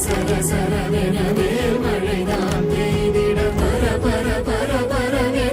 சர சர வென வேல் மழைதான் பெய்திட பர பர பர பரவே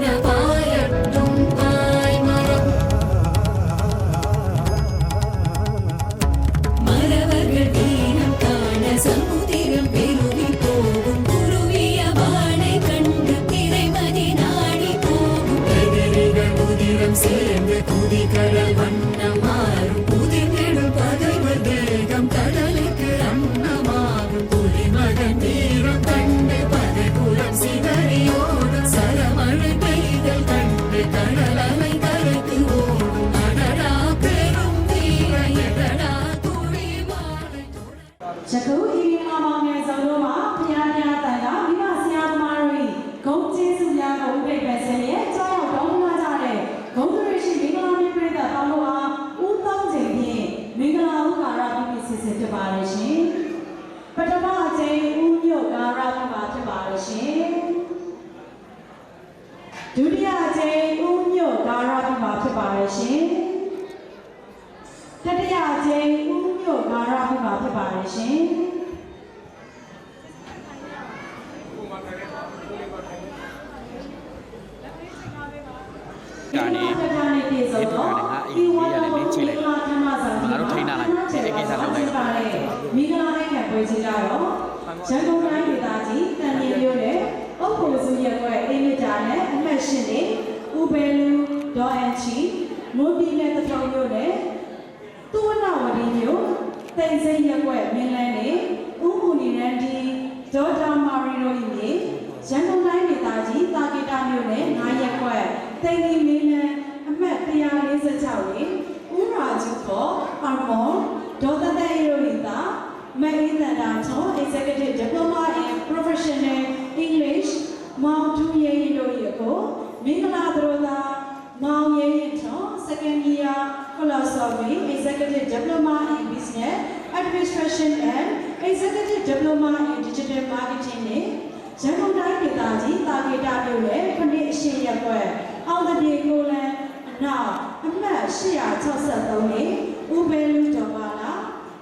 சேர்ந்து புதிகடல் வண்ணமாறும் புதிந்திடும் பகைவர் தேகம் கடலுக்கு அன்னமாகும் புலிமகன் வீரம் கண்டு பகைகுலம் சிதறியோடும் சரமழை பெய்தல் கண்டு கடல் அலை கரைத்து ஓடும் அடடா பெரும் வீர எடடா துளி மாலை Executive Diploma in Professional English, Mount Mingala Droda, Mount Yeto, second year philosophy, Executive Diploma in Business Administration and Executive Diploma in Digital Marketing. Janundai Pitaji, Tagita Dule, Condition Yakwe, all the Nicola, now, a man, Shia Tosa Tony, Ubelu Jabala,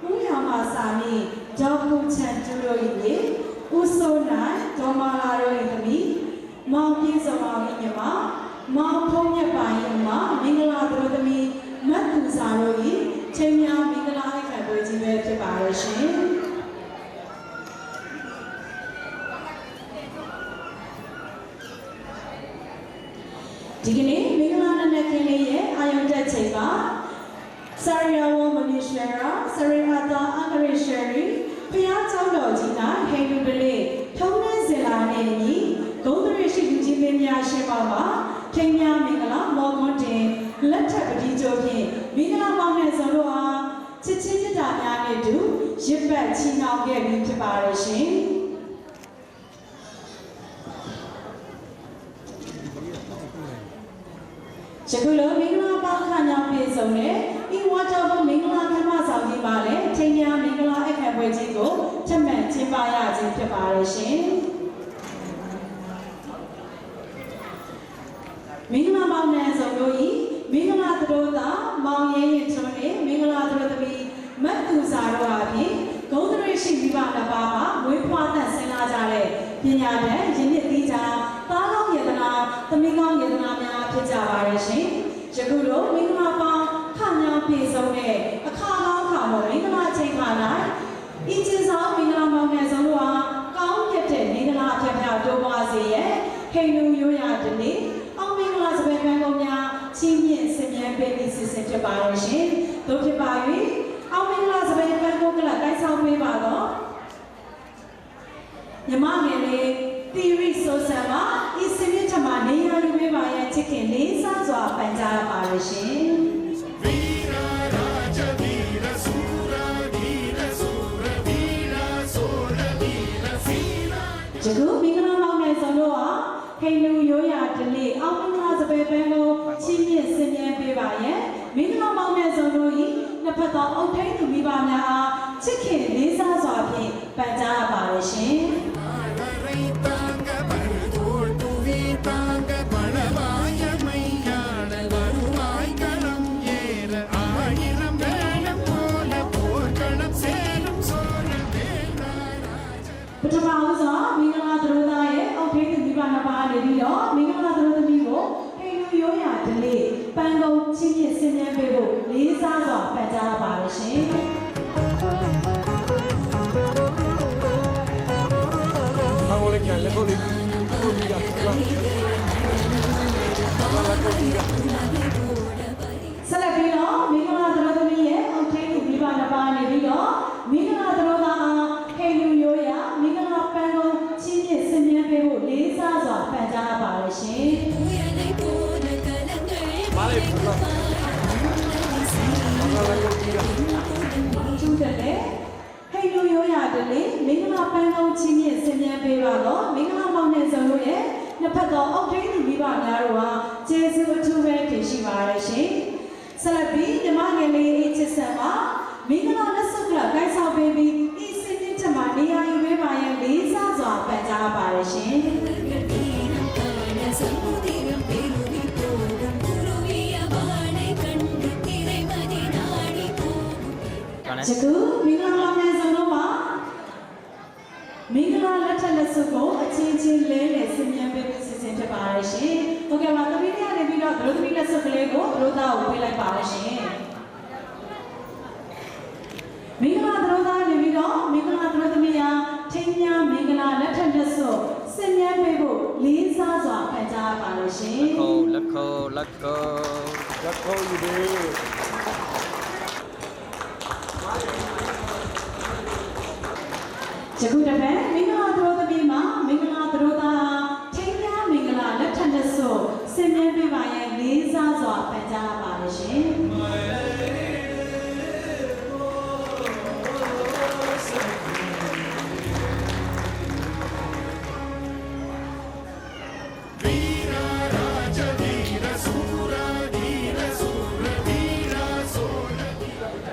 Uyamasani, Jabu Chanturoide, Usona, Tomala Roidami, Mount Pizama Yama, Mount Tonya Bayama, Mingala Rodami, Matuzaroi, Chenya Mingala Kabuji Barishi. Digini, Mingala Nakini, I am dead Cheba, Sariawa Manishera, Sarihata Angarisheri, Piazza Logina, Hedu Bele, Tona Zelani, Goldrishi Jimia Shebaba, Kenya Mingala, Mogonte, Letapati Jogi, Mingala Mona Chichita Yanedu, Jibet China Gavin to Barishi. Chakula Mingala Bakanya Pizone, in whatever Mingala Kamasaji Bale, Tenya Mingala Ekabwetigo, Temet Tibaya Tibarishin. Mingala Mount Zogoi, Mingala Droda, Mount Yetone, Mingala Drodabi, Matuzarabi, Goldrishi Vivana Baba, Wipata Senazare, Pinyade, Jinitita, Talo Yedana, the Mingon Yedana. Jagulo, Mingapa, Kanya Pizone, a Kama, Mingala Tekana, it is all Mingama Mezalua, Kaukete, Mingala Tapa Dobazi, Henu Yuya Deni, all Minglas Begonia, Timian Simian Baby Sister Barishi, Dotibai, all Minglas Begonia, that's how we bother. Yamane, theory so sama, is Simitama, Nia Lumivaya chicken, Lisa, so up and down Barishi. Vira Raja, Vira Sura, Vira Sura, Vira Sura, Vira Sira. Jagu, Mingala Mount Zaloa, Henu Yoya Dele, Alminglas Bebego, Chimian Simian Bivaya, Mingala Mount Zaloi, Napata, okay to Vivana, chicken, Lisa, so up in Banda Barishi. Putamaza, Mingala Drodae, okay, the Vivana Badi, Mingala Drodamigo, Henu Yoya Dele, Bango, Chini, Senior Bebo, Lisa, Peta Barishi. I ကျူးတယ်လေဟိတ်လိုရိုးရတယ်လေမင်္ဂလာပန်းကောင်းချင်းရဲ့ဆင်ញံပေးပါတော့မင်္ဂလာမောင်နဲ့စုံလို့ရဲ့နှစ်ဖက်သောအောက်ထိန်းသူမိဘများတို့ဟာကျေးဇူးအထူးပဲတင်ရှိပါရရှင်ဆက်လက်ပြီးညီမငယ်လေးအေးချစ်ဆန်ပါမင်္ဂလာလက်စုပ်ကဂိုင်းဆောင်ပေးပြီးဤစင်တင်ချက်မှာနေရာယူပေးပါရဲ့လေးစားစွာပန်ကြားပါရရှင်ယခုမင်္ဂလာမောင်နဲ့စုံလို့ပါမင်္ဂလာလက်ထက်လက်စုပ်ကိုအချင်းချင်းလဲနဲ့ဆင်ញံပေးပြီးစီစဉ်ဖြစ်ပါရရှင်ဟုတ်ကဲ့ပါသမီးတွေကနေပြီးတော့ဒုသမီးလက်စုပ်ကလေးကိုဒုသားကိုပေးလိုက်ပါရရှင်မင်္ဂလာဒုသားနေပြီးတော့မင်္ဂလာဒုသမီးဟာထင်းများမင်္ဂလာလက်ထက်လက်စုပ်ဆင်ញံပေးဖို့လေးစားစွာပန်ကြားပါရရှင်လက်ခေါ်ယူတယ်ယခုတပတ်မင်္ဂလာသရောသမီးမှာမင်္ဂလာသရောသားထင်းများမင်္ဂလာလက်ထက်လက်စုပ်ဆင်ញံပေးပါရဲ့လေးစားစွာပန်ကြားပါရရှင်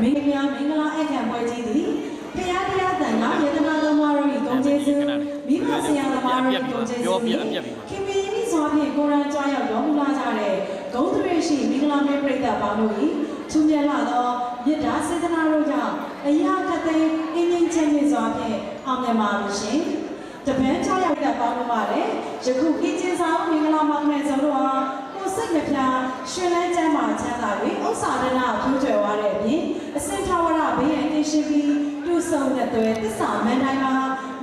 မင်္ဂလာအခမ်းပွဲကြီးသည်တရားတန်ကယေတနာသမားတို့၏ဂုဏ်ကျေးဇူးမိဘဆရာသမားတို့၏ဂုဏ်ကျေးဇူးခင်မင်းဤစွာဖြင့်ကိုရန်ကြားရောက်တော်မူလာကြတဲ့ဂုဏ်သရေရှိမင်္ဂလာမြေပရိသတ်ပေါင်းတို့၏ချူမြတ်လာသောမေတ္တာစေတနာတို့ကြောင့်အရာခတ်သိမ်းအင်းငင်းချမ်းမြေ့စွာဖြင့်အောင်မြင်ပါမည်ရှင်တပန်းကြားရောက်တဲ့ပေါင်းတို့ပါလေယခုဤချင်းဆောင်မင်္ဂလာမောင်နဲ့ကျွန်တော်ဟာစိတ်နှပြရှင်လန်းချမ်းသာချမ်းသာပြီးဥစ္စာဒနာဖြူကျွယ်သွားတဲ့အပြင်အစင်ထဝရဘေးရန်ကင်းရှင်းပြီးတူဆုံတဲ့သွဲသစ္စာမန်တိုင်းမှာ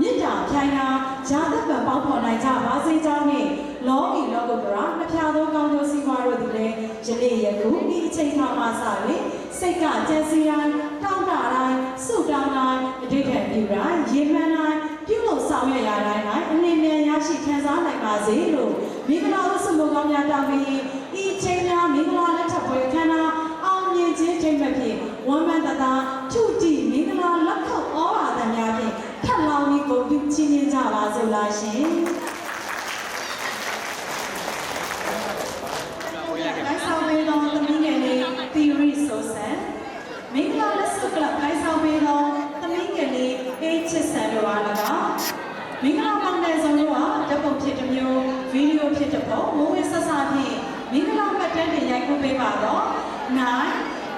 မြစ်တာဖြိုင်းတာဇာတ်ပံပေါင်းဖော်နိုင်ကြပါစေကြောင်းနဲ့လောကီလောကုတ္တရာနှစ်ဖြာသောကောင်းကျိုးစီးပွားတို့သည်လည်းယနေ့ယခုဒီအချိန်ခါမှစပြီးစိတ်ကကြံစီတိုင်းတောင်းတတိုင်းစုတောင်းတိုင်းအဋ္ဌံပြုတိုင်းရေမှန်တိုင်းပြုလို့ဆောင်ရွက်ရတိုင်း၌အနည်းငယ်ရရှိခံစားနိုင်ပါစေလို့မင်္ဂလာဥစ္စာမကောင်းများတောင်းပြီးဤချိန်များမင်္ဂလာလက်ထပ်ပွဲခမ်းနားအောင်မြင်ခြင်းချိန်မဲ့ဖြင့်ဝမ်းမန်တသာထုတိမင်္ဂလာလက်ခုပ်ဩဝါဒများဖြင့်ထပ်လောင်းပြီးကိုပြုချင်းချင်းကြပါစို့လားရှင်တိုင်းဆောင်ပေးသောသမီးငယ်လေးသီရိဆိုဆန်မင်္ဂလာလက်စုပ်ကလပ်တိုင်းဆောင်ပေးသောသမီးငယ်လေးအေးချစ်ဆန်တို့အား၎င်းမင်္ဂလာပေါင်းတဲ့ဆုံးတို့ဟာဓာတ်ပုံဖြစ်တစ်မျိုးဗီဒီယိုဖြစ်တစ်ပုံဝဝဆဆဖြင့်မင်္ဂလာပတ်တန်းတွေရိုက်ကူးပေးပါတော့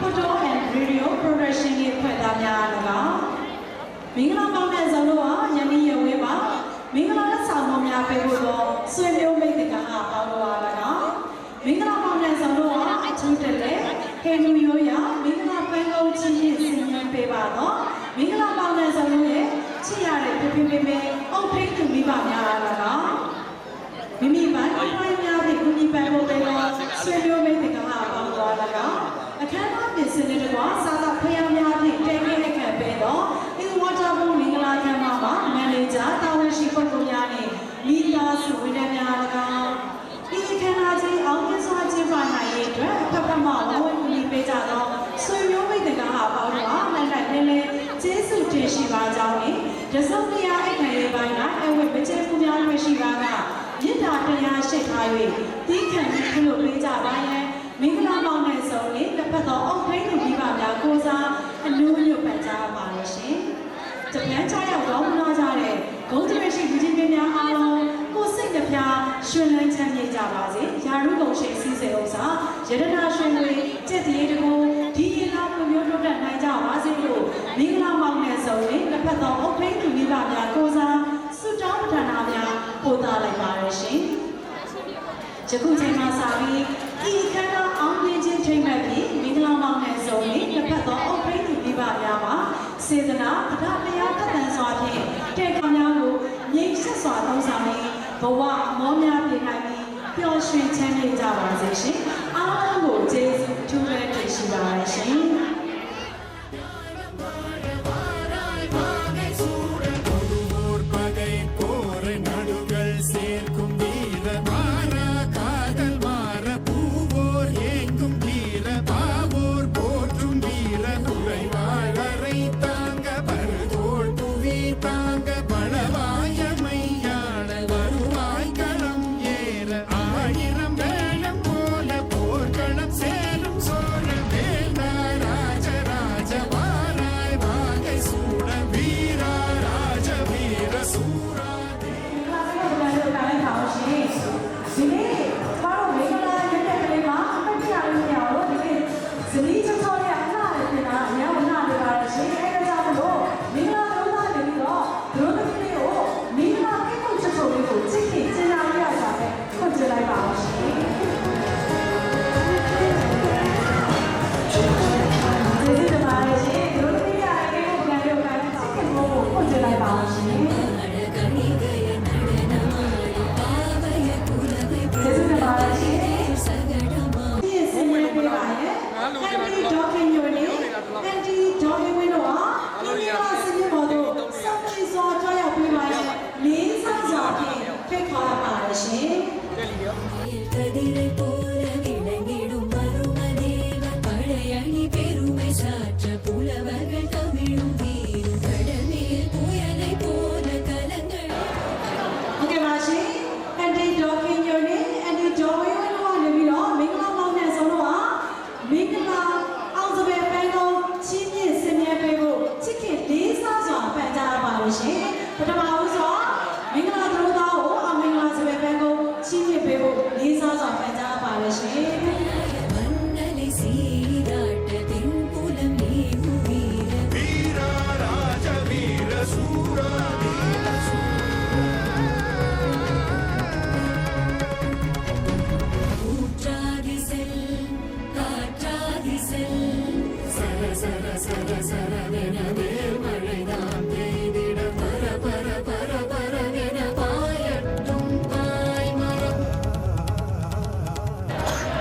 Photo and Video Production ရဲ့ဖွဲ့သားများ၎င်းမင်္ဂလာပေါင်းတဲ့ဆုံးတို့ဟာယနေ့ရဝဲမှာမင်္ဂလာလက်ဆောင်တော်များပေးဖို့သောဆွေမျိုးမိတ်တကားပေါင်းတို့အား၎င်းမင်္ဂလာပေါင်းတဲ့ဆုံးတို့ဟာအထူးတလဲဟေလူရိုးရမင်္ဂလာပန်းကောင်းချင်းချင်းဆင်ញံပေးပါတော့မင်္ဂလာပေါင်းတဲ့ဆုံးတို့ရဲ့ချစ်ရတဲ့ပြပြပြအုတ်ထိတ်သူမိဘများအား၎င်းမိမိပိုင်များဖြင့်ကုညီပန်ဖို့ပေးတော့ဆွေမျိုးမိတ်တကားပေါင်းတို့အား၎င်းအခမ်းအနားပြင်ဆင်တဲ့ကွာစာသာဖျားများဖြင့်တဲခဲအခမ်းပေးတော့ဒီဝါတာဘုံမင်္ဂလာခမ်းမှာမန်နေဂျာတာဝန်ရှိပုဂ္ဂိုလ်များနဲ့မိသားစုဝန်ထမ်းများ၎င်းဒီအခမ်းအနားကြီးအောင်မြင်စွာကျင်းပနိုင်ရေးအတွက်ဖက်ဖက်မှဝဝကူညီပေးကြသောဆွေမျိုးမိတ်တကားပေါင်းတို့အားလိုက်လိုက်လဲလဲကျေးဇူးတင်ရှိပါကြောင်းနဲ့ရစုံတရားအခမ်းရေးပိုင်းကအဝတ်မကျေမှုများတွေ့ရှိပါကမေတ္တာတရားရှိထား၍တီးခံပြီးပြုလုပ်ပေးကြပါရဲ့မင်္ဂလာပေါင်းတဲ့ဆုံးလေးတစ်ဖက်သောအုတ်ထိန်သူမိဘများကိုစားအနူးညွတ်ပန်ကြားပါလို့ရှင်။တပြန်ချရောက်တော်မူလာကြတဲ့ဂုဏ်တရရှိလူကြီးမင်းများအားလုံးကိုစိတ်နှပြရှင်လန်းချမ်းမြေ့ကြပါစေ။ယာရုကုန်ရှိစီးစေဥစ္စာရတနာရှင်တွေကြက်တရေတကူဒီရေလာမျိုးတိုးတက်နိုင်ကြပါစေလို့မင်္ဂလာပေါင်းတဲ့ဆုံးလေးတစ်ဖက်သောအုတ်ထိန်သူမိဘများကိုစားဆုတောင်းပန်နာများပို့သလိုက်ပါရရှင်။ယခုချိန်မှစပြီးဤခန္ဓာအောင်မြင်ခြင်းချိန်မဲ့ပြီးမင်္ဂလာမောင်နဲ့ဆုံးပြီးတစ်ဖက်သောအုတ်ထိန်သူမိဘများမှာစေတနာပဒတရားတတ်တန်စွာဖြင့်တေခါများကိုငြိမ်ဆက်စွာသုံးဆောင်ပြီးဘဝမောများပြနိုင်ပြီးပျော်ရွှင်ချမ်းမြေ့ကြပါစေရှင်အားလုံးကိုကျေးဇူးထူးပဲတင်ရှိပါရရှင်சேர்க்கும் வீர மாறா காதல் மாற பூவோர் ஏங்கும்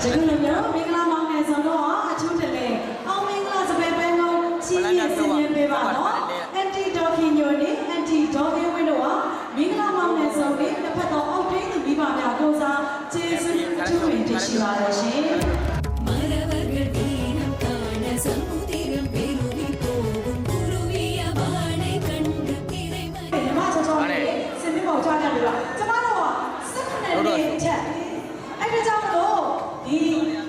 这个人名明啦忙的时候啊，就这嘞，奥明啦这边边我七年十年别吧咯，anti doggy 牛呢，anti doggy 为了啊，明啦忙的时候呢，那拍到奥丁的比吧俩多少，这是就为这些话的些。အဲ့ဒါကြောင့်မလို့ဒီ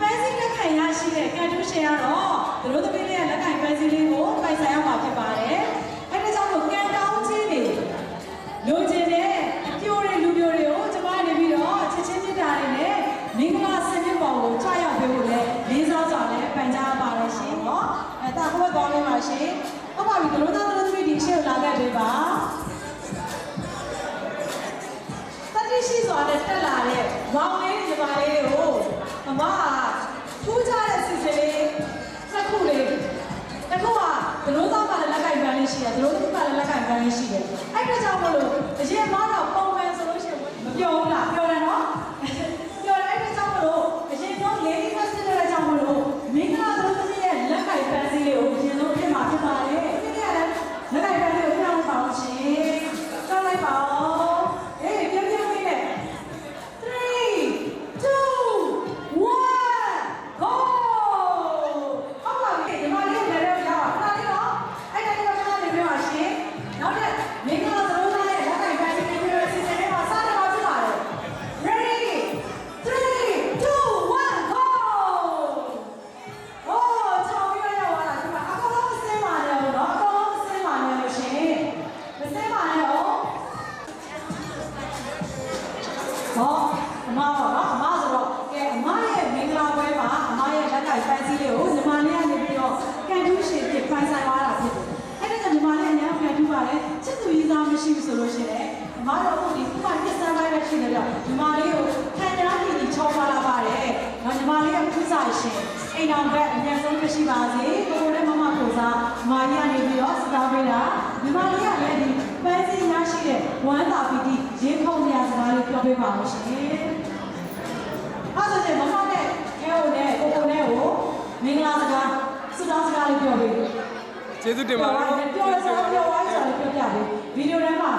ပန်းစည်းလက်ခံရရှိတဲ့ကန်တူးရှင်ကတော့သူတို့သမီးလေးရဲ့လက်ခံပန်းစည်းလေးကိုပိုင်ဆိုင်ရမှာဖြစ်ပါတယ်။အဲ့ဒါကြောင့်မို့ကန်တောင်းချင်းတွေလိုချင်တဲ့အပြိုးတွေလူပြိုတွေကိုကျမနေပြီးတော့ချက်ချင်းမြစ်တာတွေနဲ့မင်္ဂလာဆင်မြင့်ပေါ်ကိုချရောက်ပေးဖို့လည်းလေးစားစွာနဲ့ပန်ကြားပါရရှင်နော်။ဒါကဘက်သွားလေးပါရှင်။ဟုတ်ပါပြီသူတို့သားသမီးဒီရှေ့ကိုလာခဲ့ပေးပါ။ရှိစွာနဲ့တက်လာတဲ့မောင်လေးညီမလေးကိုအမထူးခြားတဲ့စီစဉ်လေးတစ်ခုလေးတစ်ခုကဒလိုးသားကလည်းလက်ကင်ပန်းလေးရှိတယ်ဒလိုးသားကလည်းလက်ကင်ပန်းလေးရှိတယ်အဲ့ဒါကြောင့်မလို့အရင်ကတော့ပုံမှန်ဆိုလို့ရှိရင်မပြောဘူးလားပြောတယ်နော်ပြောတယ်အဲ့ဒါကြောင့်မလို့အရင်တော့လေးလေးဆက်တဲ့ကြောင့်မလို့မင်္ဂလာဒလိုးသမီးရဲ့လက်ကင်ပန်းစည်းလေးကိုအရင်ဆုံးပြင်မှာဖြစ်ပါတယ်ဒီနေ့ကလည်းလက်ကင်ပန်းလေးကိုပြောင်းပါအောင်ရှင်ကြောက်လိုက်ပါမရှိဘူးဆိုလို့ရှိရင်အမတို့အခုဒီခုမှနှစ်စမ်းပိုင်းပဲရှိနေကြညီမလေးကိုခံကြားပြီးချောပါလာပါတယ်။နော်ညီမလေးကခုစားရှင်အိမ်တော်ဘက်အများဆုံးမရှိပါစေ။ကိုကိုနဲ့မမကိုစားမာရီကနေပြီးတော့စတားပေးတာညီမလေးကလည်းဒီပန်းစည်းရရှိတဲ့ဝမ်းသာပီတိရင်းခုန်နေရစကားလေးပြောပေးပါဦးရှင်။အဲ့ဒါဆိုရင်မမနဲ့ခဲကိုနဲ့ကိုကိုနဲ့ကိုမင်္ဂလာစကားဆုတောင်းစကားလေးပြောပေး။ကျေးဇူးတင်ပါတယ်။ပြောရစရာပြောဝိုင်းစားလေးပြောပြပေး။ဗီဒီယိုထဲမှာ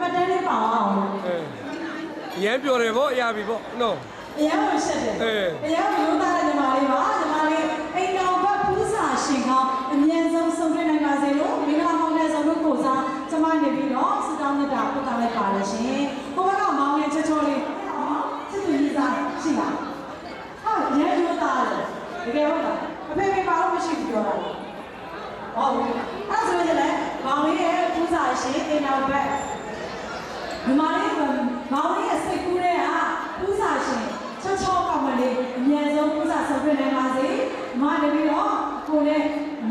ပတ်တန်းလေးပါအောင်ရမ်းပြောတယ်ဗောအရာပြီဗောနော်အရာကိုရှက်တယ်အရာကိုရိုးသားတဲ့ညီမလေးပါညီမလေးအိမ်တော်ဘက်ပူးစာရှင်ကောင်းအမြန်ဆုံးဆုံးဖြတ်နိုင်ပါစေလို့မင်္ဂလာမောင်တဲ့ဆုံးတို့ကိုစားကျမနေပြီးတော့စတောင်းမြတ်တာပို့တာလိုက်ပါလို့ရှင်ကိုဘက်ကမောင်နဲ့ချောချောလေးစစ်သူကြီးစားရှိလားဟုတ်ရမ်းရိုးသားတယ်တကယ်ဟုတ်လားအဖေဖေပါလို့မရှိဘူးပြောတာဟုတ်အဲ့ဆိုရင်လည်းမောင်လေးရဲ့ပူးစာရှင်အိမ်တော်ဘက်ညီမလေးကမောင်လေးရဲ့စိတ်ကူးတဲ့ဟာပူးစာရှင်ချောချောကောင်းမလေးအမြန်ဆုံးပူးစာဆုံးဖြတ်နိုင်ပါစေ။မနေပြီးတော့ကိုနဲ့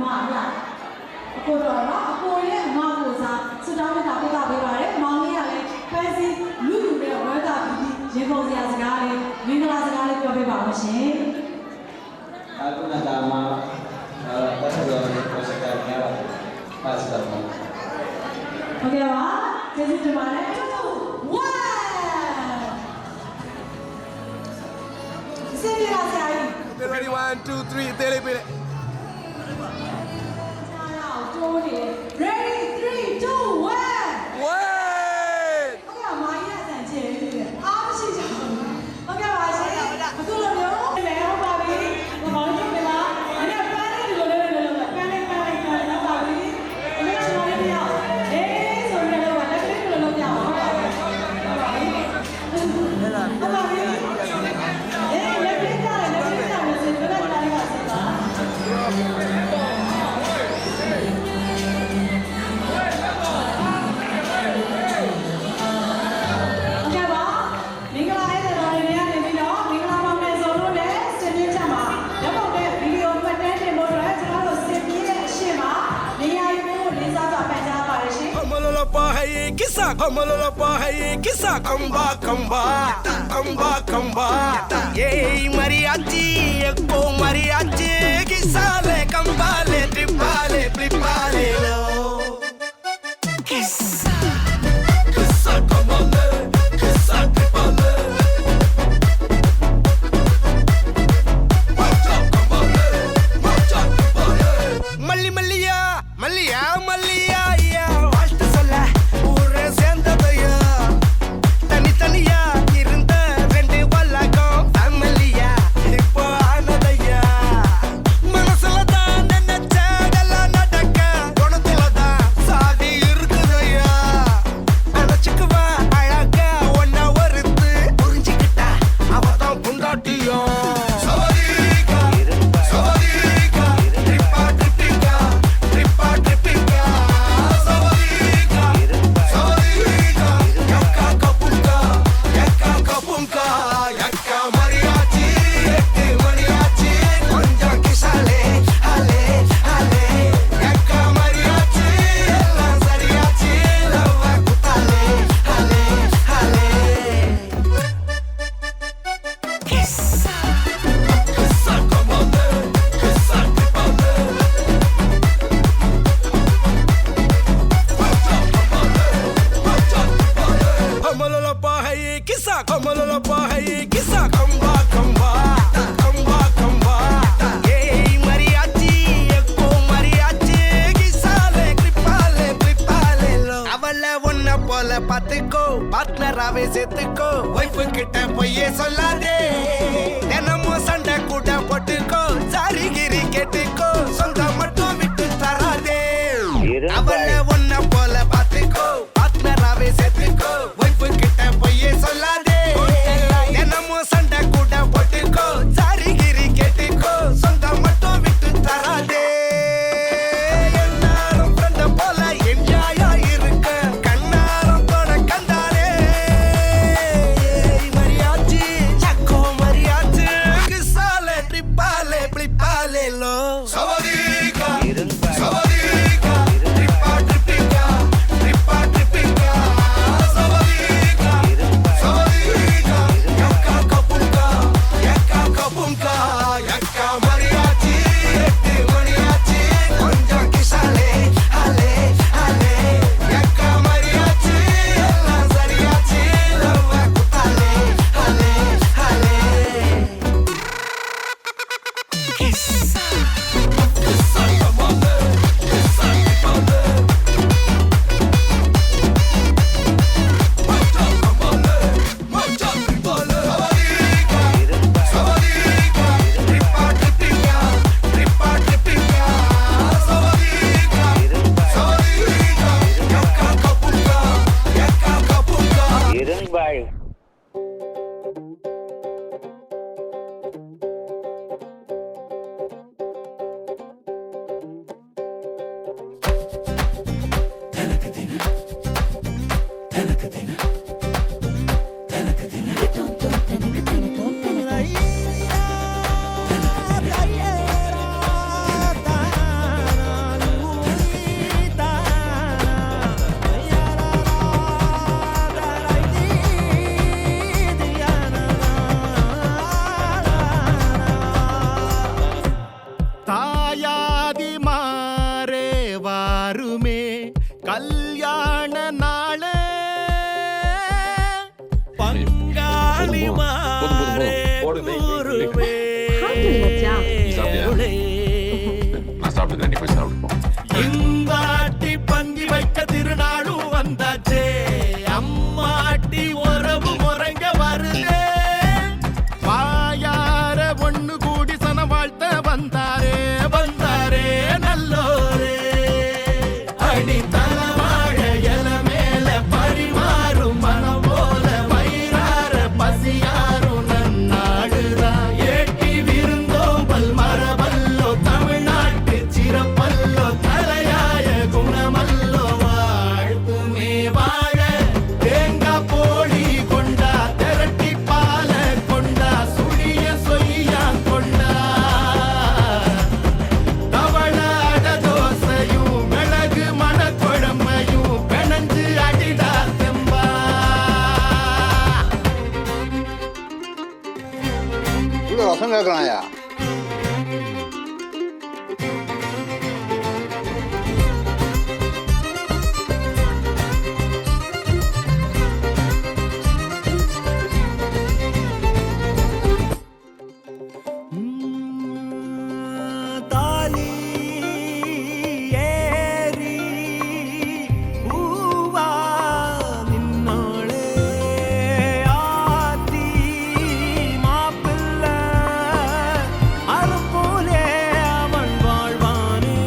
မလားအကိုတော်နော်အကိုရဲ့မကိုစားစွတောင်းမြတ်တာပြသပေးပါတယ်။မောင်လေးကလည်းဖန်စီလူလူနဲ့ဝမ်းသာပြီးရေကုန်စရာစကားလေးမင်္ဂလာစကားလေးပြောပေးပါဦးရှင်။အခုနကမှတက်ဆိုတော့ကိုစကားများပါစတာပါ။ဟုတ်ကဲ့ပါကျေးဇူးတင်ပါတယ်။Ready 1 2 3သေးလေးပေးလိုက်Ready 3 2 1 Wait ဟုတ်ကဲ့မာကြီးအတန်ကျဲအားမရှိကြဘူးဟုတ်ကဲ့ပါရှင်အခုလိုမျိုးလဲဟုတ်ပါပြီဘာလို့ဖြစ်လဲအဲ့ဒါပန်းလေးလိုလေးပန်းလေးဟုတ်ပါပြီအဲ့ဒါကျွန်တော်လေးပြောအေးဆိုပြီးတော့လက်ကလေးလိုလုပ်ပြအောင်ဟုတ်ပါပြီဟုတ်ပါပြီဟုတ်ပါပြီအေးလက်လေးကြတယ်လက်လေးကြမယ်စေဘယ်လိုလဲပါစေပါKisa kamalola pa hai kisa kamba yey mariachi ko mariachi kisa le kambale tripale plipale lo kisa kambale kisa tripale நாட்டியம் சவரிகா சவரிகா ட்ரிப்பா ட்ரிப்பிகா ட்ரிப்பா ட்ரிப்பிகா சவரிகா சவரிகா யக்கா கப்புங்கா யக்கா மரியாச்சி 8 மணியாச்சி கொஞ்சம் கிசாலே ஹலே ஹலே யக்கா மரியாச்சி எல்லாம் சரியாச்சி லவ்வ குத்தாலே ஹலே ஹலே கிஸ்ஸா கிஸ்ஸா கமாலே கிஸ்ஸா டிபாலே கமலலப்பா ஹை கிஸ்ஸா கமலலப்பா ஹை கிஸ்ஸா கம்பா கம்பா கம்பா கம்பா ஏய் மரியாச்சி எக்கோ மரியாச்சி கிஸ்ஸாலே கிரிப்பாலே கிரிப்பாலே லோ அவள உன்ன போல பாத்துக்கோ பார்ட்னராவே சேர்த்துக்கோ வைஃப் கிட்ட பொய்யே சொல்லாதே தினமும் சண்டை கூட போட்டுக்கோ சாரிகிரி கேட்டுக்கோ சொந்தம் மட்டும் விட்டு தராதே அவள உன்ன போல பாத்துக்கோ பார்ட்னராவே சேர்த்துக்கோ வைஃப் கிட்ட பொய்யே சொல்லாதே தினமும் சண்டை கூட போட்டுக்கோ சாரிகிரி கேட்டுக்கோ சொந்தம் மட்டும் விட்டு தராதே என்னாலும் ஃப்ரெண்ட போல என்ஜாயா இருக்க கண்ணாரம் தொட கந்தாரே மரியாச்சி சக்கோ மரியாச்சி கிசாலே ட்ரிப்பாலே ப்ளிப்பாலே லோ சவரிகா சவரிகா ட்ரிப்பா ட்ரிப்பிகா ட்ரிப்பா ட்ரிப்பிகா சவரிகா சவரிகா யக்கா கப்புங்கா யக்கா மரியாச்சி 8 மணியாச்சி கொஞ்சம் கிசாலே ஹலே ஹலே யக்கா மரியாச்சி எல்லாம் சரியாச்சி லவ்வ குத்தாலே ஹலே ஹலே கிஸ்ஸா கிஸ்ஸா கமாலே கிஸ்ஸா டிபாலே மச்சா கமாலே மச்சா டிபாலே சவரிகா ட்ரிப்பா ட்ரிப்பிகா ட்ரிப்பா ட்ரிப்பிகா சவரிகா சவரிகா யக்கா கப்புங்கா இரும்பாய் தாயாதி மாறே வாருமே கல்யாண நாளே பங்காளி மாறே கூறுமே நான் சாப்பிட்டு நீ போய் சாப்பிடுப்போம் இந்தாட்டி பந்தி வைக்க திருநாளும் வந்தாச்சே அம்மாட்டி உறவு முறைங்க வருதே வாயார ஒண்ணு கூடி சன வாழ்த்த வந்தாரே வந்தாரே நல்லோரே அடி தலவாழ இல மேல பரிமாறும் மனம் போல வயிறார பசியாரும் நன்னாடுதா ஏட்டி விருந்தோம்பல் மரபல்லோ தமிழ்நாட்டு சிறப்பல்லோ தலையாய குணமல்லோ வாழ்த்துமே வாழ தேங்காய் போடி கொண்டா திரட்டி பால கொண்டா சுழிய சொய்யா கொண்டா தவள அட தோசையும் மிளகு மணக்குழம்பையும் பிணைஞ்சு அடிடா தெம்பா இவ்வளோ ரசம் கேட்கலாம்யா தாலி ஏறி பூவா நின்னோளே ஆத்தி மாப்பிள்ள அருப்போலே அவன் வாழ்வானே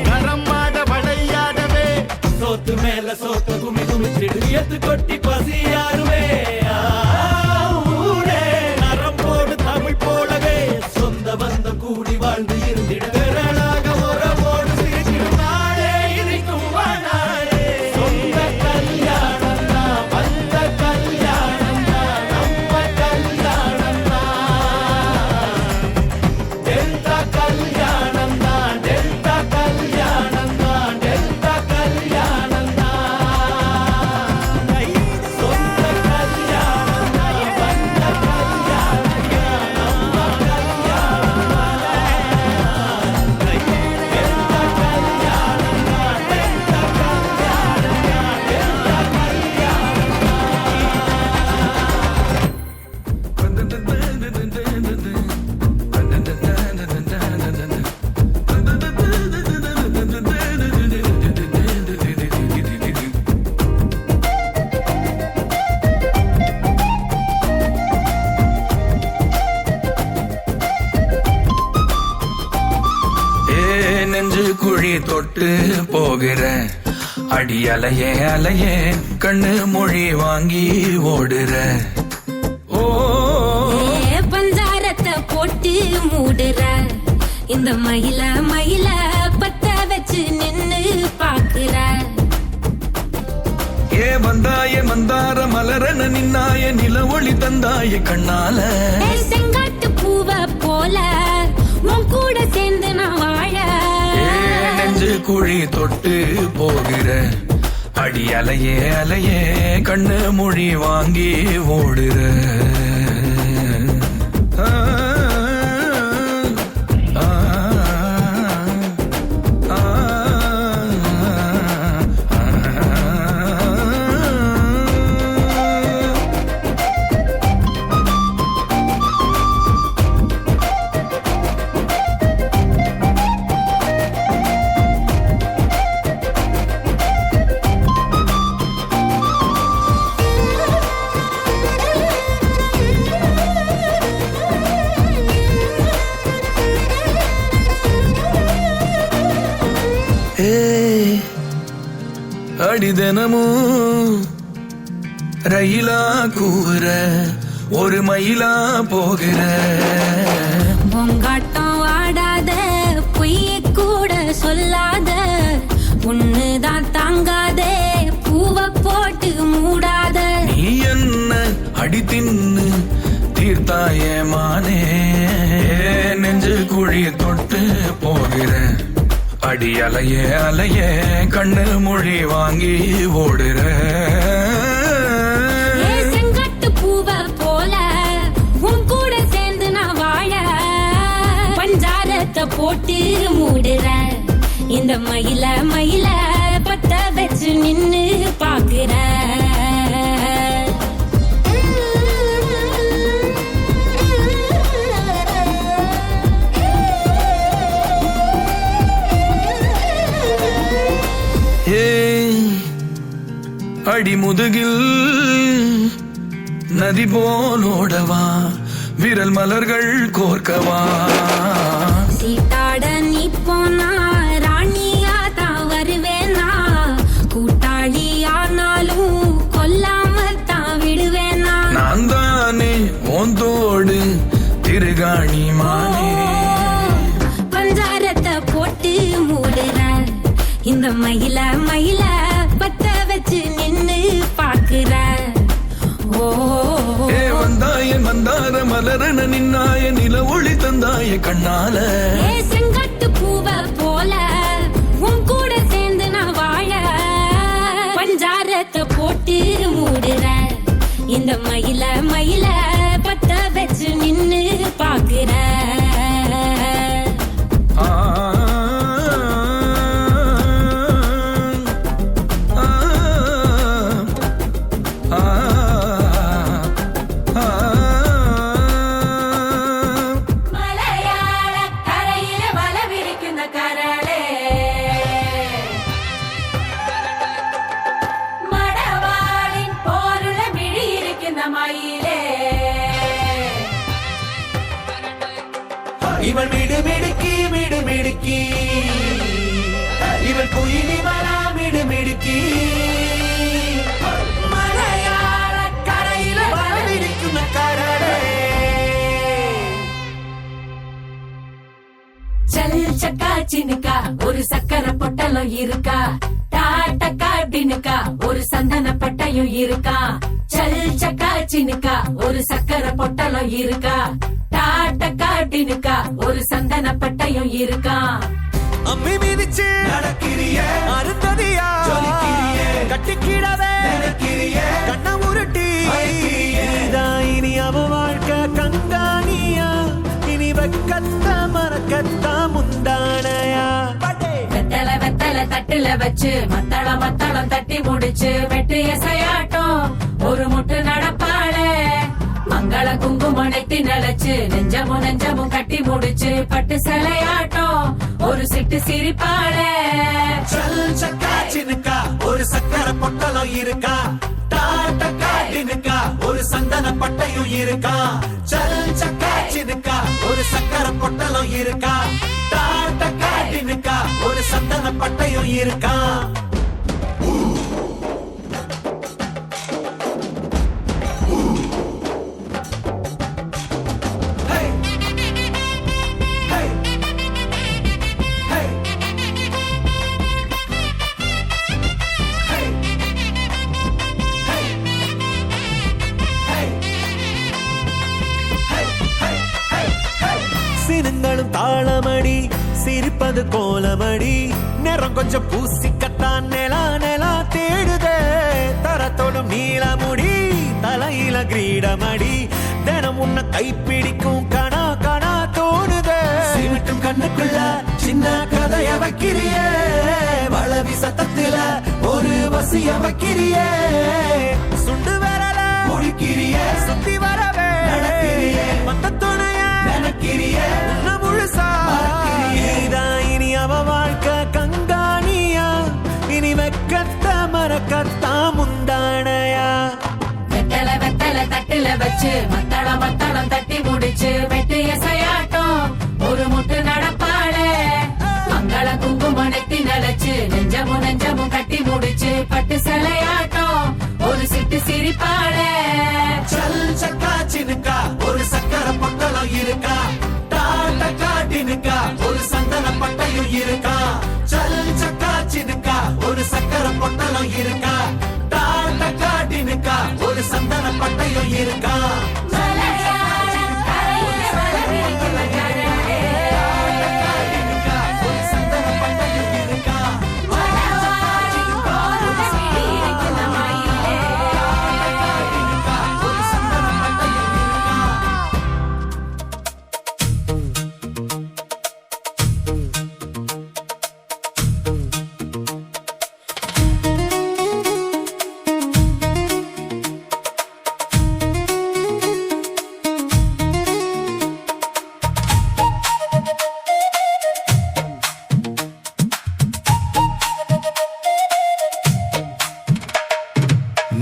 கரம்மாட வளையாடவே சோத்து மேல சோத்த குமி குமிச்சிடு எத்து கொட்டி பசியாருவே ஊரே நரம் நெஞ்சு குழி தொட்டு போகிற அடி அலையே அலையே கண்ணு மொழி வாங்கி ஓடுற ஓ பஞ்சாரத்தை போட்டு மூடுற இந்த மயில மயில பத்த வச்சு நின்னு பாக்குற ஏ வந்தாய மந்தார மலரன நின்னாய நில ஒளி தந்தாய கண்ணால செங்காட்டு பூவ போல உன் கூட சேர்ந்து நான் வாழ நெஞ்சு குழி தொட்டு போகிற அடி அலையே அலையே கண்ணு மொழி வாங்கி ஓடுற அடி தினமும் ரயிலா கூற ஒரு மயிலா போகிற பொங்காட்டம் ஆடாத பொய்ய கூட சொல்லாத பொண்ணுதான் தாங்காதே பூவ போட்டு மூடாத நீ என்ன அடி தின்னு தீர்த்தாயே மானே நெஞ்சு குழி தொட்டு போகிற அடி அலையே அலையே கண்ணு மொழி வாங்கி ஓடுற செங்காட்டு பூவ போல உன் கூட சேர்ந்து நான் வாழ பஞ்சாரத்தை போட்டு மூடுற இந்த மயில மயில பத்த வச்சு நின்னு பாக்குற அடி முதுகில் நதி போலோடவா விரல் மலர்கள் கோர்க்கவா சீட்டாட நீ போனா ராணியா தான் வருவேனா கூட்டாளி ஆனாலும் கொல்லாம தான் விடுவேனா நான் தானே ஓந்தோடு திருகாணி மானே பஞ்சாரத்தை போட்டு மூடுற இந்த மயில மயில பத்த வச்சு நின்னு பாக்குற ஓ வந்தாய மந்தார மலரன நின்னாய நில ஒளி தந்தாய கண்ணால செங்காட்டு பூவ போல உன் கூட சேர்ந்து நான் வாழ பஞ்சாரத்தை போட்டு மூடுற இந்த மயில மயில பத்த வச்சு நின்னு பாக்குற இவள் மிடுமிடுக்கி மிடுமிடுக்கி இவள் குயிலி மலா மிடுமிடுக்கி மலையாள கரையில வளர்ந்திருக்கும் கரடே சல் சக்கா சினுக்கா ஒரு சக்கரை பொட்டலம் இருக்கா டாட்டக்கா டினுக்கா ஒரு சந்தன பட்டையும் இருக்கா சல் சக்கா சினுக்கா ஒரு சக்கரை பொட்டலம் இருக்கா டாட்டக்கா டினுக்கா ஒரு சந்தன பட்டையும் இருக்கா அம்மி மிதிச்சு நடக்கிறிய அருந்ததியா சொல்லிக்கிறிய கட்டிக்கிடவே நினைக்கிறிய கண்ண உருட்டி இனி அவ வாழ்க்கை கங்காணியா இனி வெக்கத்த மறக்கத்தா முந்தானையா வெத்தலை வெத்தலை தட்டுல வச்சு மத்தளம் மத்தளம் தட்டி முடிச்சு வெட்டு எசையாட்டம் ஒரு முட்டு நடப்பாளே மங்கள குங்கும நெத்தி நழைச்சு நெஞ்சமும் கட்டி முடிச்சு பட்டு சிலையாட்டம் ஒரு சிட்டு சிரிப்பாளே சல் சக்கா சினுக்கா ஒரு சக்கர பொட்டலம் இருக்கா டாட்டக்கா டினுக்கா ஒரு சந்தன பட்டையும் இருக்கா சல் சக்கா சினுக்கா ஒரு சக்கர பொட்டலம் இருக்கா டாட்டக்கா டினுக்கா ஒரு சந்தன பட்டையும் இருக்கா சினுங்களும் தாளமடி சிரிப்பது கோலமடி நேரம் கொஞ்சம் பூசிக்கத்தான் நிலா தேடுதே தரத்தோடும் நீளமுடி தலையில கிரீடமடி தினம் உன்னை கைப்பிடிக்கும் கணா தோணுதே சிமிட்டும் கண்ணுக்குள்ள சின்ன கதைய வைக்கிறியே வளவி சத்தத்துல ஒரு வசிய வைக்கிறியே சுண்டு வரல முடிக்கிறியே சுத்தி வரவே நடக்கிறியே மத்த துணைய நினைக்கிறியே உன்ன முழுசா நீதான் இனி அவ வாழ்க்கை கங்காணியா இனி வெக்கத்த மறக்கத்தா முந்தானையா வெத்தல தட்டுல வச்சு மத்தளம் தட்டி முடிச்சு வெட்டு எசையாட்டம் ஒரு முட்டு நடப்பாளே மங்கள குங்குமம் நெத்தி நழைச்சு நெஞ்சமும் கட்டி முடிச்சு பட்டு சிலையாட்டம் ஒரு சிட்டு சிரிப்பாளே சல் சக்கா சினுக்கா ஒரு சக்கர பொட்டலம் இருக்கா டாட்டக்கா டினுக்கா ஒரு சந்தன பட்டையும் இருக்கா சல் சக்கா சினுக்கா ஒரு சக்கர பொட்டலம் இருக்கா டாட்டக்கா டினுக்கா ஒரு சந்தன பட்டையும் இருக்கா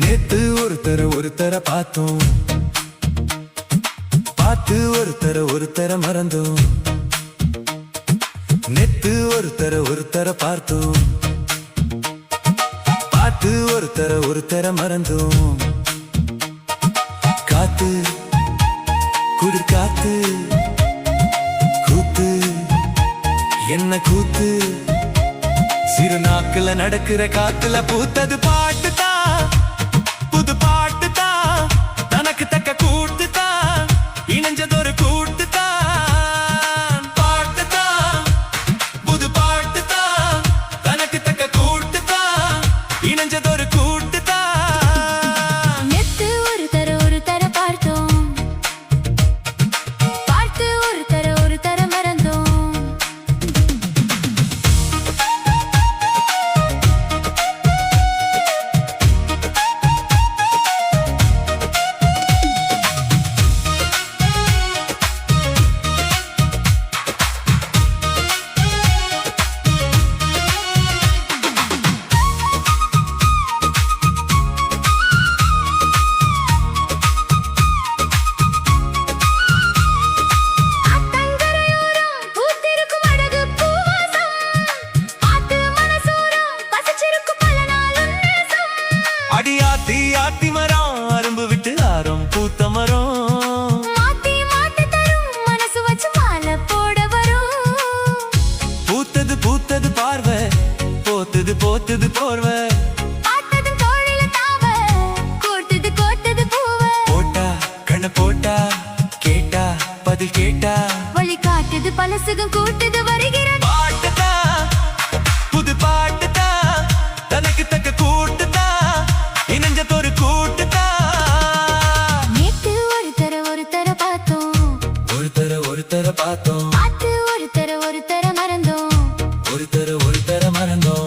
நேத்து ஒருத்தர பார்த்தோம் பார்த்து ஒருத்தர மறந்தோம் நேத்து ஒருத்தர பார்த்தோம் பார்த்து ஒருத்தர மறந்தோம் காத்து குளிர் காத்து கூத்து என்ன கூத்து சிறு நாக்குல நடக்கிற காத்துல பூத்தது பாட்டு புது பாட்டு தான் தனக்கு தக்க கூட்டு தான் இணைஞ்சதொரு கூட்டு தான் பாட்டு தான் புது பாட்டு தான் தனக்கு தக்க கூட்டு தான் இணைஞ்சதொரு கூட்டு தான் நெத்து ஒருத்தர பார்த்தோம் பார்த்து ஒருத்தர மறந்தோம் ஆத்தி மரம் அரும்பு விட்டு ஆரம் பூத்த மரம் மாத்தி தரும் மனசு வச்சு மாலை போட வரும் பூத்தது பார்வை போத்தது போர்வை பார்த்தது தோழில தாவ கோர்த்தது பூவ போட்டா கண்ண போட்டா கேட்டா பதில் கேட்டா வழி காட்டுது பலசுகம் கூட்டுது வருகிறது பாட்டுதா புது பாட்டுதா தனக்கு தக்க கூட்டுதா இணைஞ்சதொரு கூட்டுதா நேத்து ஒருத்தர பார்த்தோம் ஒருத்தர பார்த்தோம் பார்த்து ஒருத்தர மறந்தோம் ஒருத்தர மறந்தோம்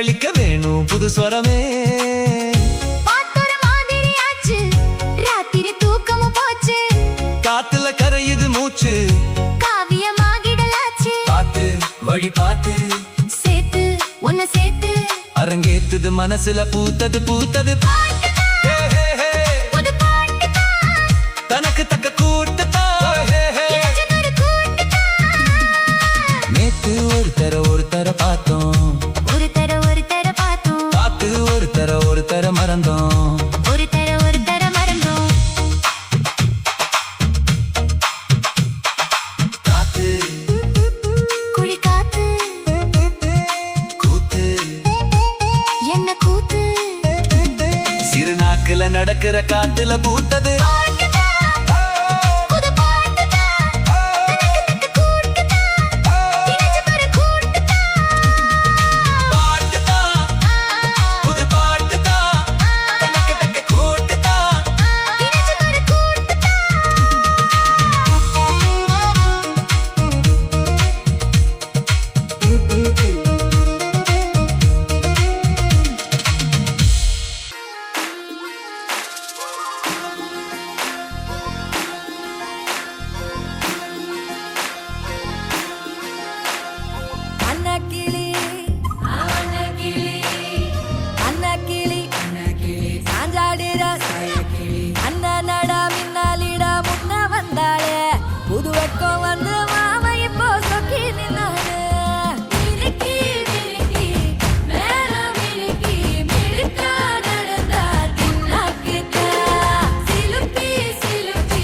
கழிக்க வேணும் புது ஸ்வரமே. பாத்தொரு மாதிரி ஆச்சு ராத்திரி தூக்கமும் போச்சு காத்துல கரையுது மூச்சு காவியமாகிடலாச்சு பார்த்து வழி பார்த்து சேர்த்து உன்னை சேர்த்து அரங்கேத்துது மனசுல பூத்தது பூத்தது ஹே, ஹே, ஹே. புது பாட்டுதான் தனக்கு தக்க கூட்டுதான் இளைஞனொரு கூட்டுதான் நேத்து ஒரு தர பார்த்தோம் ஒரு தர பார்த்தோம் பார்த்து ஒரு தர மறந்தோம் ஒரு தர மறந்தோம் காத்து குழி காத்து கூத்து என்ன கூத்து சிறு நாக்குல நடக்கிற காத்துல பூத்தது புது பாட்டுதான் தனக்கு தக்க கூட்டுதான் இளைஞனொரு கூட்டுதான் பாட்டுதான் புது பாட்டுதான் தனக்கு தக்க கூட்டுதான் இளைஞனொரு கூட்டுதான் அன்னக்கிளி அன்னக்கிளி சாஞ்சாடிர அண்ணனடா மின்னாலிடா முன்ன வந்தாளே புது வெக்கம் வந்து மாமா இப்போ சொக்கி நின்னாரு மினுக்கி மினுக்கி மேல மினுக்கி மினுக்கா நடந்தா தின்னாக்கிட்ட சிலுப்பி சிலுப்பி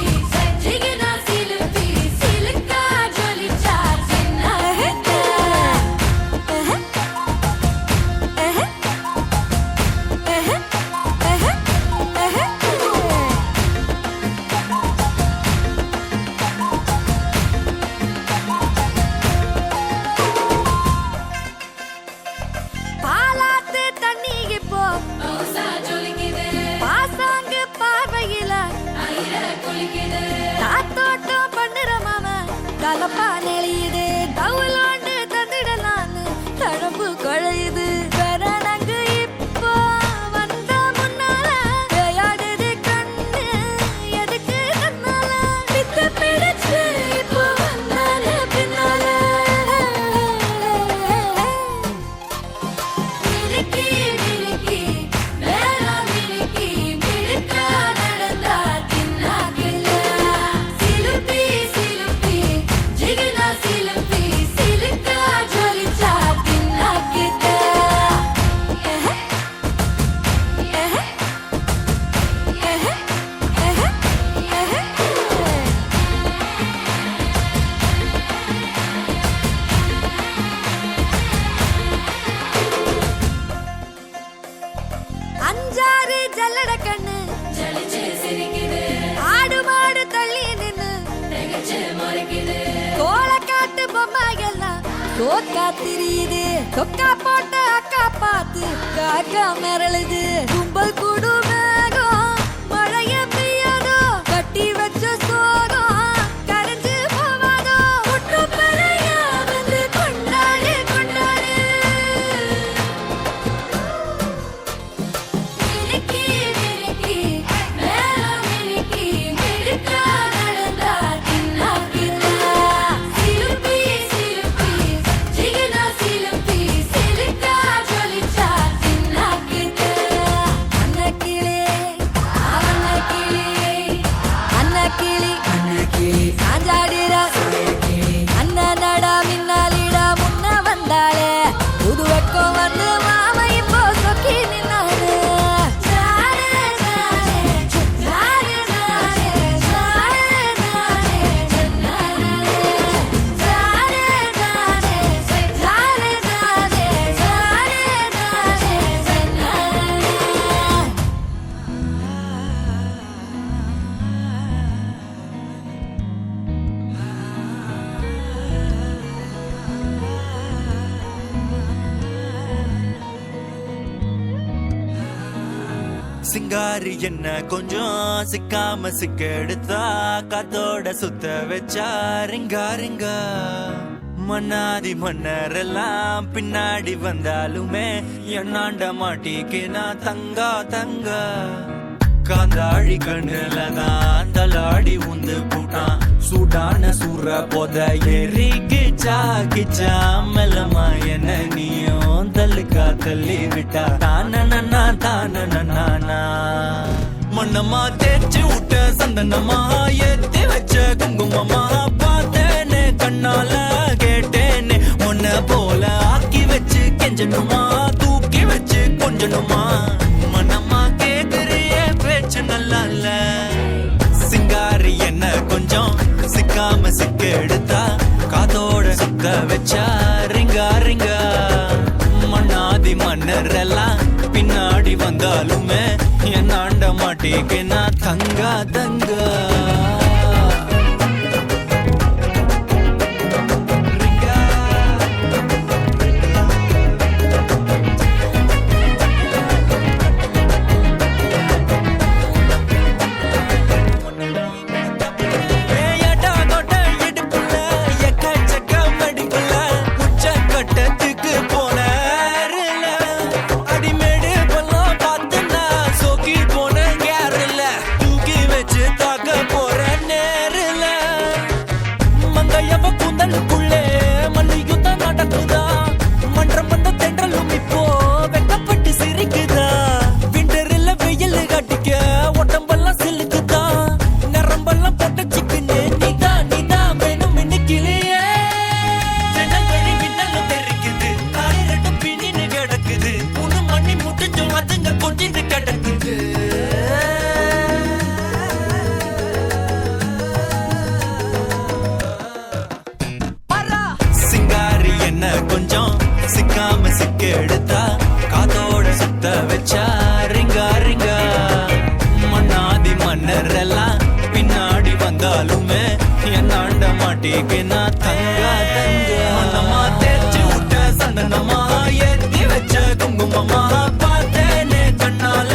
ஜிகினா சிலுப்பி சிலுக்கா ஜொலிச்சா சின்னாக்கிட்ட பாலாத்து தண்ணி இப்போ பாசாங்கு பார்வையில காத்தோட்டம் பண்ணுற மாம கலப்பா நெளியுது தவுலாண்டு தந்துடலான்னு தழம்பு குழையுது பெரணங்கு இப்போ வந்த முன்னால விளையாடுது கண்ணு எதுக்கு தன்னால வித்து பிடிச்சு இப்போ வந்தால பின்னால மினுக்கி மினுக்கி மேல மினுக்கி மினுக்கா நடந்தா தின்னாக்கில சிலுப்பி சிலுப்பி ஜிகினா சிலுப்பி சிலுக்கா ஜொலிச்சா தின்னாக்கிட்ட அஞ்சாறு ஜல்லட கண்ணு ஆடு மாடு தள்ளி நின்னு கோலக்காட்டு பொம்மை எல்லாம் தோக்கா திரியுது கொக்கா போட்ட அக்கா பார்த்து காக்கா மிரளுது கும்பல் குடு மேகம் மழைய பெய்யாதோ கட்டி வச்ச சோகம் கரைஞ்சு போவாதோ ஒட்டு பெறையா வந்து கொண்டாடு கொண்டாடு மினுக்கி மினுக்கி மேல மினுக்கி மினுக்கா நடந்தா தின்னாக்கிட்ட சிலுப்பி சிலுப்பி ஜிகினா சிலுப்பி சிலுக்கா ஜொலிச்சா தின்னாக்கிட்ட அன்னக்கிளி அன்னக்கிளி சாஞ்சாடிர அண்ணனடா மின்னாலிடா முன்ன வந்தாளே புது வெக்கம் வந்து மாமா இப்போ சொக்கி நின்னாரு ஜாரே ஜாரே ஜாரே ஜாரே ஜாரே ஜாரே ஜன்னாரே ஜாரே ஜாரே ஜாரே ஜாரே ஜாரே ஜாரே ஜன்னாரே சிங்காரி என்ன கொஞ்சம் சிக்காம சிக்க எடுத்தா காத்தோட சுத்த வச்சா ரிங்கா ரிங்கா மன்னாதி மன்னரெல்லாம் பின்னாடி வந்தாலுமே என்னாண்ட மாட்டிக்கு நான் தங்கா தங்கா காந்தாழி கண்ணுல தான் தலாடி உந்து போட்டான் சூடான சூற போத ஏறி கிச்சா கிச்சா மெல்லமா என்ன நீயும் தள்ளுக்கா தள்ளி விட்டா தானனா தானனா மண்ணம்மா தேய்ச்சி விட்ட சந்தனமா ஏத்தி வச்ச குங்குமமா பார்த்தேன்னு கண்ணால கேட்டேன்னு உன்ன போல ஆக்கி வச்சு கெஞ்சணுமா தூக்கி வச்சு கொஞ்சணுமா மண்ணம்மா கேக்குறிய பேச்சு நல்லா இல்ல சிங்காரி என்ன கொஞ்சம் சிக்காம சிக்க எடுத்தா காதோட சுத்த வச்சா ரிங்கா ரிங்கா மண்ணாதி மன்னர் எல்லாம் பின்னாடி வந்தாலுமே என் ஆண்ட மாட்டிக்கு நான் தங்கா தங்கா கொஞ்சம் சிக்காம சிக்க எடுத்தா காதோட சுத்த வச்சா ரிங்கா ரிங்கா மண்ணாதி மன்னர் எல்லாம் பின்னாடி வந்தாலுமே என் ஆண்ட மாட்டிக்கு நான் தங்கா தங்கா மண்ணம்மா தேய்ச்சி விட்ட சந்தனமா ஏத்தி வச்ச குங்குமமா பார்த்தேன்னு கண்ணால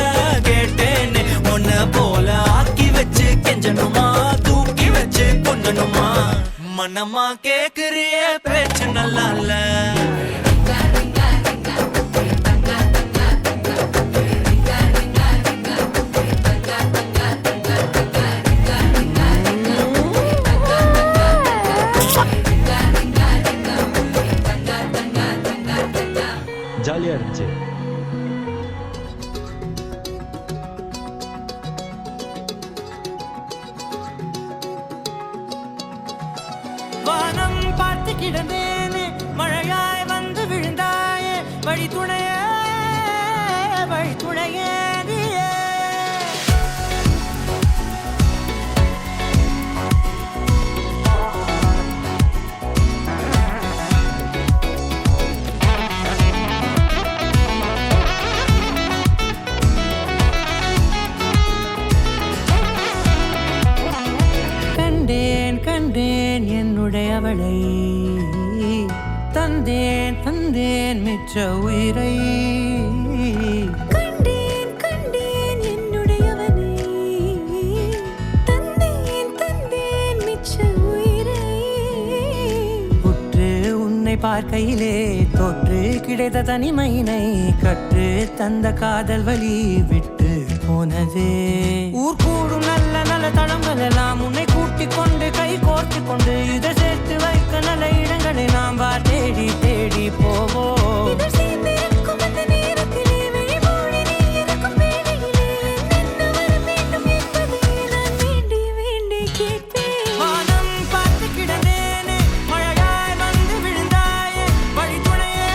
கேட்டேன்னு உன்ன போல ஆக்கி வச்சு கெஞ்சணுமா தூக்கி வச்சு கொஞ்சணுமா மனமா கேக்குறிய பேச்சு நல்லா இல்ல ஜாலியா இருந்துச்சு. வானம் பார்த்து கிடந்தேனே மழையாய் வந்து விழுந்தாயே வழி துணையே நீயே கண்டேன் கண்டேன் என்னுடையவளை தந்தேன் தந்தேன் மிச்ச உயிரை கண்டேன் கண்டேன் என்னுடையவனை தந்தேன் தந்தேன் மிச்ச உயிரை உற்று உன்னை பார்க்கையிலே தொற்று கிடைத்த தனிமையினை கற்று தந்த காதல் வழி விட்டு போனதே ஊர் கூடும் நல்ல நல்ல தளங்கள் எல்லாம் உன்னை கூட்டிக் கொண்டு கை கோர்த்து கொண்டு இதை சேர்த்து வைக்க நல்ல இடங்களை நாம் வா தேடி தேடி போவோம் வானம் பார்த்து கிடந்தேனே மழையாய் வந்து விழுந்தாயே வழி துணையே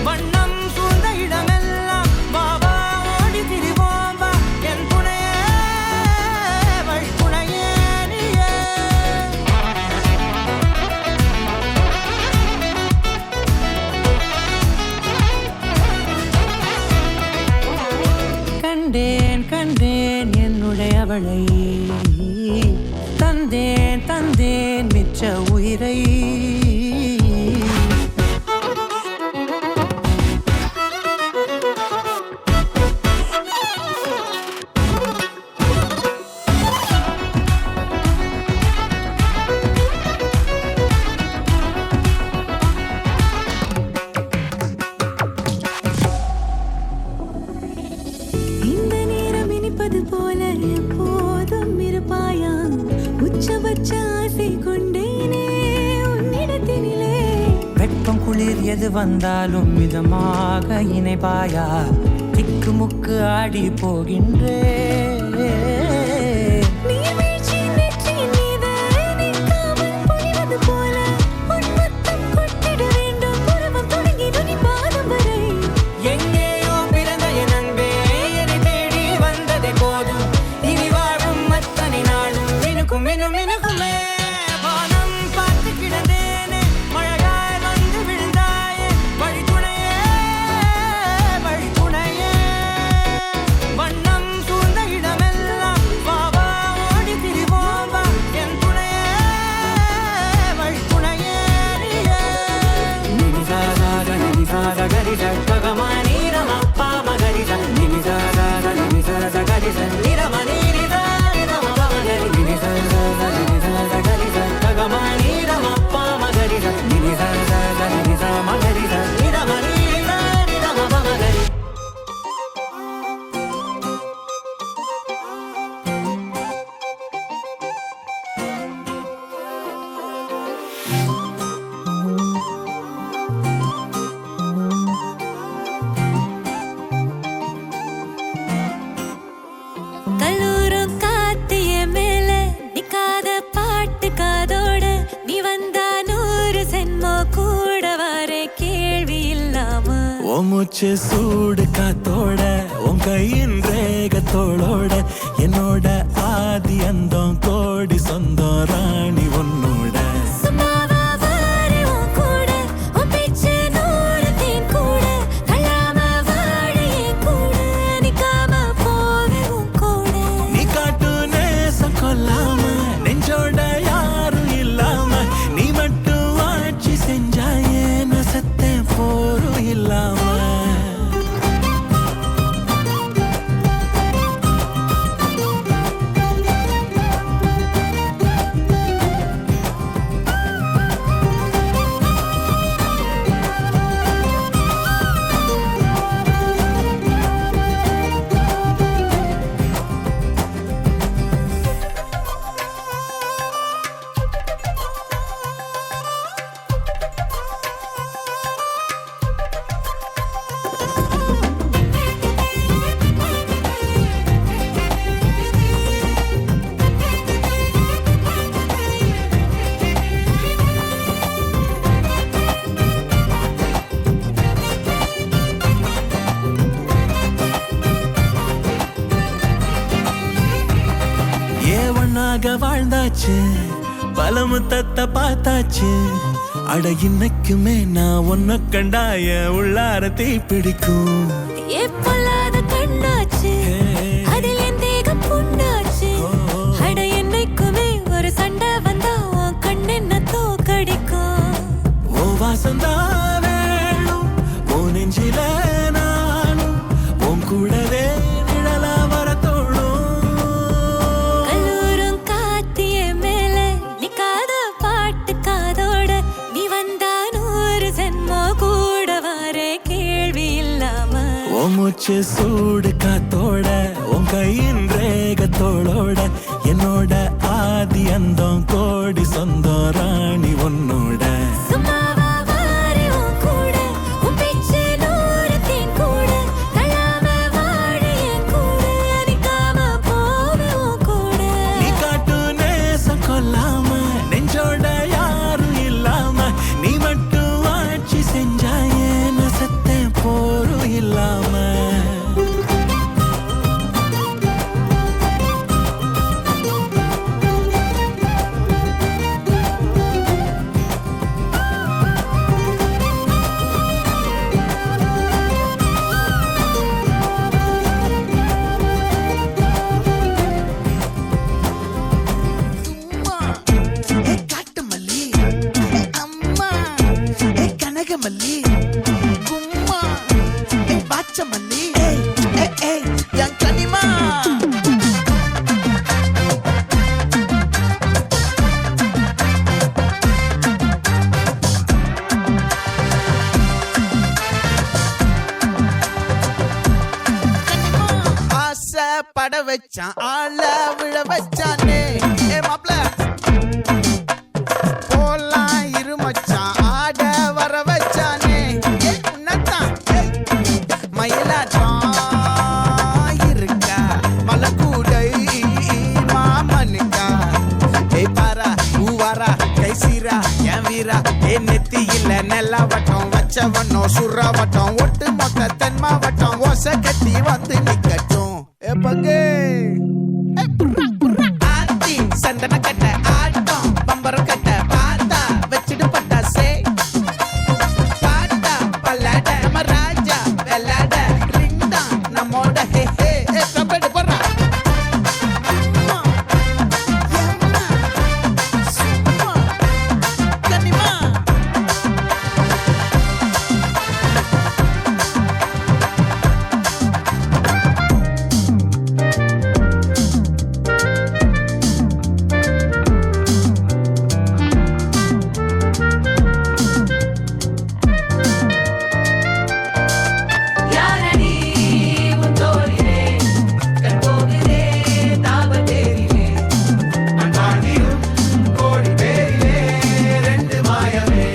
வண்ணம் சூழ்ந்த இடமெல்லாம் பாபா ஓடி திரிவோம் வா என் துணையே வழி துணையே நீயே கண்டேன் கண்டேன் என்னுடையவளை தந்தேன் தந்தேன் மிச்ச உயிரை எதிர் எது வந்தாலும் மிதமாக இணைப்பாயா திக்கு முக்கு ஆடி போகின்றே மூச்சு சூடு காத்தோட உன் கையின் ரேகத்தோளோட என்னோட ஆதி அந்தம் கோடி சொந்தம் ராணி உன்னோட நீ காட்டு நேசம் கொல்லாம நெஞ்சோட யாரும் இல்லாம நீ மட்டும் ஆட்சி செஞ்சாயே நசத்த போரும் இல்லாம வாழ்ந்தாச்சு பல முத்தத்தை பார்த்தாச்சு அட இன்னைக்குமே நான் ஒன்ன கண்டாய உள்ளார தீ பிடிக்கும் எப்பொல்லாத கண்ணாச்சு அதில் என் தேகம் புண்ணாச்சு அட என்னைக்குமே ஒரு சண்டை வந்தா உன் கண்ணென்ன தோக்கடிக்கும் ஓ வாசந்தா வேணும் ஓ நெஞ்சில நானும் உன் கூடவே நிழலா வர தோணும் மூச்சு சூடு காத்தோட உன் கையின் ரேகத்தோளோட என்னோட ஆதி அந்தம் கோடி சொந்தம் ராணி உன்னோட நீ காட்டு நேசம் கொல்லாம நெஞ்சோட யாரும் இல்லாம நீ மட்டும் ஆட்சி செஞ்சாயே நசத்த போரும் இல்லாம பட வச்சான் ஆள விழ வச்சானே ஏ மாப்ள போலாம் இருமச்சான் ஆட வர வச்சானே என் வீரா ஏ நெத்தி இல்ல நெல்லா வட்டம் வச்சவனோ சுறா வட்டம் ஒட்டு மொத்த தென் மாவட்டம் ஓசை கட்டி வந்து நிக்கட்டும் ஏ பங்கே ஆத்தி சந்தன கட்ட ஆட்டம் பம்பரம் கட்ட பார்த்தா வச்சிடு பட்டாசே பாட்டா பல்லாட நம்ம ராஜா வெள்ளாட ரிங் தான் நம்மோட ஹே ஹே கபடி போடுறா யாரடி உன் தோளிலே கண் போகுதே தாபத்தேரிலே அன்பாடியும் கோடி பேரிலே ரெண்டு மாயமே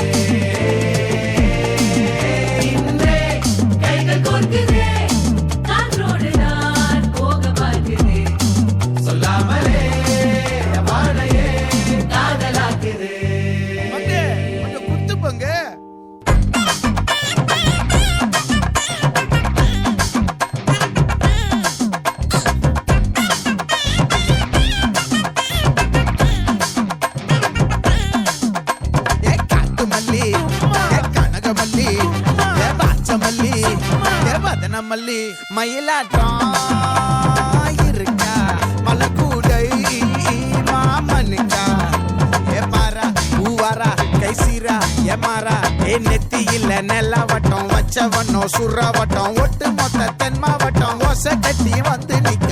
இன்றே கைகள் கோர்க்குதே காற்றோடு நான் போக பார்க்குதே சொல்லாமலே வாழையே காதலாக்குதே பங்கே கொஞ்சம் குத்து பங்கே ஏ காட்டு மல்லி ஏ கனக மல்லி ஏ பாச்ச மல்லி ஏ வதன மல்லி மயிலாட்டம் இருக்கா மலக்கூடை மாமனுக்கா ஏ பாரா பூவாரா கைசீரா ஏ மாறா ஏ நெத்தி இல்ல நெல்லா வட்டம் வச்சவனோ சுறா வட்டம் ஒட்டு மொத்த தென் மாவட்டம் ஓசை கட்டி வந்து நிக்க